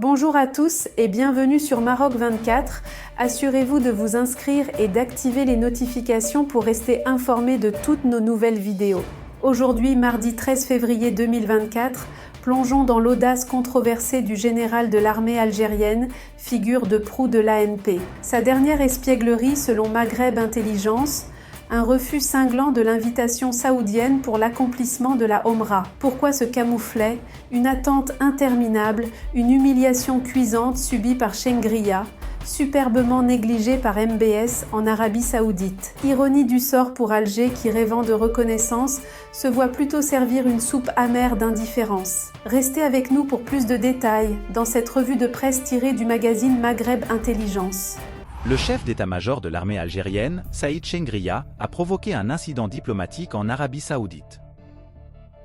Bonjour à tous et bienvenue sur Maroc 24. Assurez-vous de vous inscrire et d'activer les notifications pour rester informé de toutes nos nouvelles vidéos. Aujourd'hui, mardi 13 février 2024, plongeons dans l'audace controversée du général de l'armée algérienne, figure de proue de l'ANP. Sa dernière espièglerie selon Maghreb Intelligence, un refus cinglant de l'invitation saoudienne pour l'accomplissement de la Omra. Pourquoi se camouflait une attente interminable, une humiliation cuisante subie par Chengriya, superbement négligée par MBS en Arabie Saoudite. Ironie du sort pour Alger qui, rêvant de reconnaissance, se voit plutôt servir une soupe amère d'indifférence. Restez avec nous pour plus de détails dans cette revue de presse tirée du magazine Maghreb Intelligence. Le chef d'état-major de l'armée algérienne, Saïd Chengriya, a provoqué un incident diplomatique en Arabie Saoudite.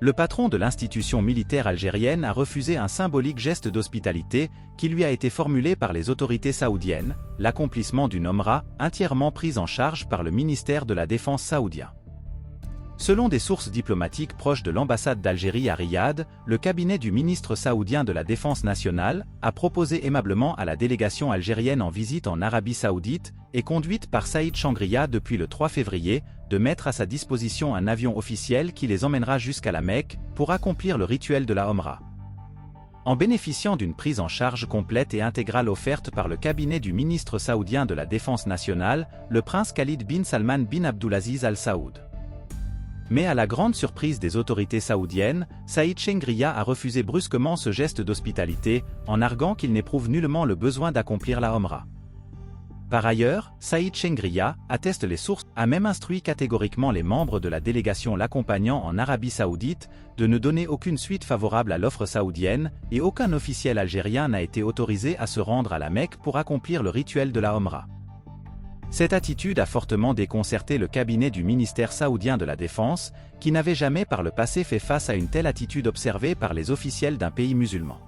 Le patron de l'institution militaire algérienne a refusé un symbolique geste d'hospitalité qui lui a été formulé par les autorités saoudiennes, l'accomplissement d'une Omra entièrement prise en charge par le ministère de la Défense saoudien. Selon des sources diplomatiques proches de l'ambassade d'Algérie à Riyad, le cabinet du ministre saoudien de la Défense nationale a proposé aimablement à la délégation algérienne en visite en Arabie Saoudite et conduite par Saïd Chengriya depuis le 3 février, de mettre à sa disposition un avion officiel qui les emmènera jusqu'à la Mecque pour accomplir le rituel de la Omra. En bénéficiant d'une prise en charge complète et intégrale offerte par le cabinet du ministre saoudien de la Défense nationale, le prince Khalid bin Salman bin Abdulaziz Al Saoud. Mais à la grande surprise des autorités saoudiennes, Saïd Chengriya a refusé brusquement ce geste d'hospitalité, en arguant qu'il n'éprouve nullement le besoin d'accomplir la Omra. Par ailleurs, Saïd Chengriya, attestent les sources, a même instruit catégoriquement les membres de la délégation l'accompagnant en Arabie Saoudite de ne donner aucune suite favorable à l'offre saoudienne, et aucun officiel algérien n'a été autorisé à se rendre à la Mecque pour accomplir le rituel de la Omra. Cette attitude a fortement déconcerté le cabinet du ministère saoudien de la Défense, qui n'avait jamais par le passé fait face à une telle attitude observée par les officiels d'un pays musulman.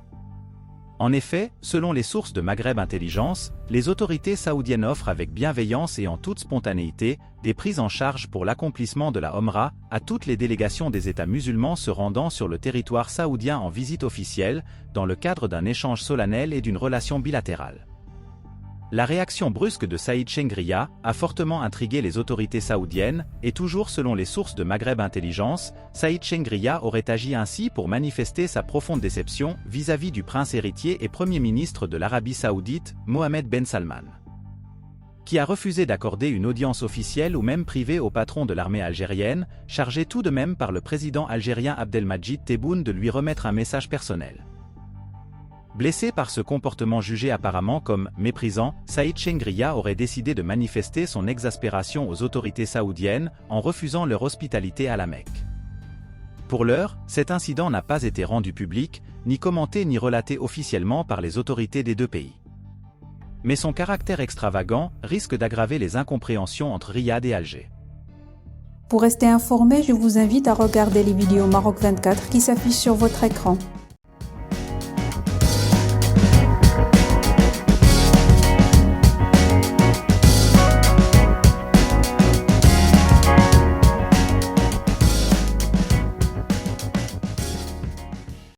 En effet, selon les sources de Maghreb Intelligence, les autorités saoudiennes offrent avec bienveillance et en toute spontanéité des prises en charge pour l'accomplissement de la Omra à toutes les délégations des États musulmans se rendant sur le territoire saoudien en visite officielle, dans le cadre d'un échange solennel et d'une relation bilatérale. La réaction brusque de Saïd Chengriya a fortement intrigué les autorités saoudiennes, et toujours selon les sources de Maghreb Intelligence, Saïd Chengriya aurait agi ainsi pour manifester sa profonde déception vis-à-vis du prince héritier et premier ministre de l'Arabie Saoudite, Mohammed Ben Salman, qui a refusé d'accorder une audience officielle ou même privée au patron de l'armée algérienne, chargé tout de même par le président algérien Abdelmadjid Tebboune de lui remettre un message personnel. Blessé par ce comportement jugé apparemment comme méprisant, Saïd Chengriya aurait décidé de manifester son exaspération aux autorités saoudiennes en refusant leur hospitalité à la Mecque. Pour l'heure, cet incident n'a pas été rendu public, ni commenté ni relaté officiellement par les autorités des deux pays. Mais son caractère extravagant risque d'aggraver les incompréhensions entre Riyad et Alger. Pour rester informé, je vous invite à regarder les vidéos Maroc 24 qui s'affichent sur votre écran.